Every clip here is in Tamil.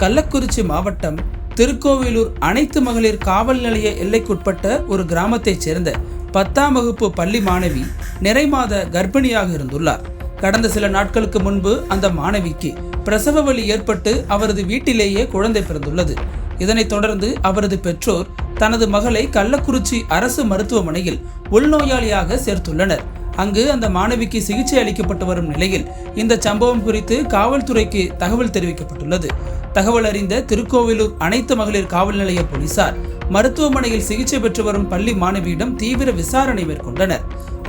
கள்ளக்குறிச்சி மாவட்டம் திருக்கோவிலூர் அனைத்து மகளிர் காவல் நிலைய எல்லைக்குட்பட்ட ஒரு கிராமத்தைச் சேர்ந்த 10ஆம் வகுப்பு பள்ளி மாணவி நிறைமாத கர்ப்பிணியாக இருந்துள்ளார். கடந்த சில நாட்களுக்கு முன்பு அந்த மாணவிக்கு பிரசவ வலி ஏற்பட்டு அவரது வீட்டிலேயே குழந்தை பிறந்துள்ளது. இதனைத் தொடர்ந்து அவரது பெற்றோர் தனது மகளை கள்ளக்குறிச்சி அரசு மருத்துவமனையில் உள்நோயாளியாக சேர்த்துள்ளனர். அங்கு அந்த மாணவிக்கு சிகிச்சை அளிக்கப்பட்டு வரும் நிலையில் இந்த சம்பவம் குறித்து காவல்துறைக்கு தகவல் தெரிவிக்கப்பட்டுள்ளது. தகவல் அறிந்த திருக்கோவிலூர் அனைத்து மகளிர் காவல் நிலைய போலீசார் மருத்துவமனையில் சிகிச்சை பெற்று வரும் பள்ளி மாணவியிடம் தீவிர விசாரணை மேற்கொண்டனர்.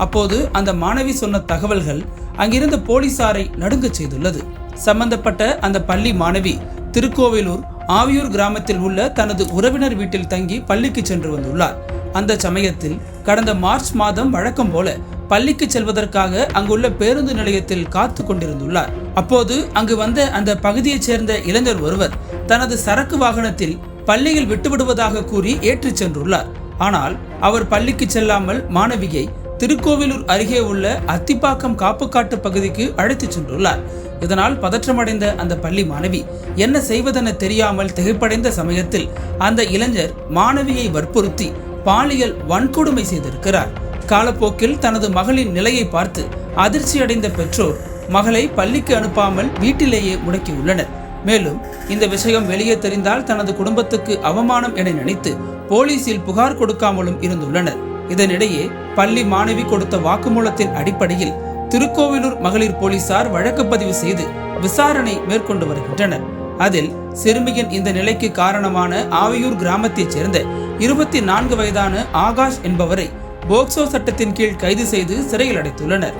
அப்போது அந்த மாணவி சொன்ன தகவல்கள் அங்கிருந்த போலீசாரை நடுங்கச் செய்துள்ளது. சம்பந்தப்பட்ட அந்த பள்ளி மாணவி திருக்கோவிலூர் ஆவியூர் கிராமத்தில் உள்ள தனது உறவினர் வீட்டில் தங்கி பள்ளிக்கு சென்று வந்துள்ளார். அந்த சமயத்தில் கடந்த மார்ச் மாதம் வழக்கம் போல பள்ளிக்கு செல்வதற்காக அங்குள்ள பேருந்து நிலையத்தில் காத்து கொண்டிருந்துள்ளார். அப்போது அங்கு வந்த அந்த பகுதியைச் சேர்ந்த இளைஞர் ஒருவர் தனது சரக்கு வாகனத்தில் பள்ளியில் விட்டுவிடுவதாக கூறி ஏற்றிச் சென்றுள்ளார். ஆனால் அவர் பள்ளிக்கு செல்லாமல் மாணவியை திருக்கோவிலூர் அருகே உள்ள அத்திப்பாக்கம் காப்புக்காட்டு பகுதிக்கு அழைத்துச் சென்றுள்ளார். இதனால் பதற்றமடைந்த அந்த பள்ளி மாணவி என்ன செய்வதென தெரியாமல் திகைப்படைந்த சமயத்தில் அந்த இளைஞர் மாணவியை வற்புறுத்தி பாலியல் வன்கொடுமை செய்திருக்கிறார். காலப்போக்கில் தனது மகளின் நிலையை பார்த்து அதிர்ச்சியடைந்த பெற்றோர் மகளை பள்ளிக்கு அனுப்பாமல் வீட்டிலேயே முடக்கியுள்ளனர். மேலும் இந்த விஷயம் வெளியே தெரிந்தால் தனது குடும்பத்துக்கு அவமானம் என நினைத்து போலீசில் புகார் கொடுக்காமலும் இருந்துள்ளனர். இதனிடையே பள்ளி மாணவி கொடுத்த வாக்குமூலத்தின் அடிப்படையில் திருக்கோவிலூர் மகளிர் போலீசார் வழக்கு பதிவு செய்து விசாரணை மேற்கொண்டு வருகின்றனர். அதில் சிறுமியின் இந்த நிலைக்கு காரணமான ஆவியூர் கிராமத்தைச் சேர்ந்த 24 வயதான ஆகாஷ் என்பவரை போக்சோ சட்டத்தின் கீழ் கைது செய்து சிறையில் அடைத்துள்ளனர்.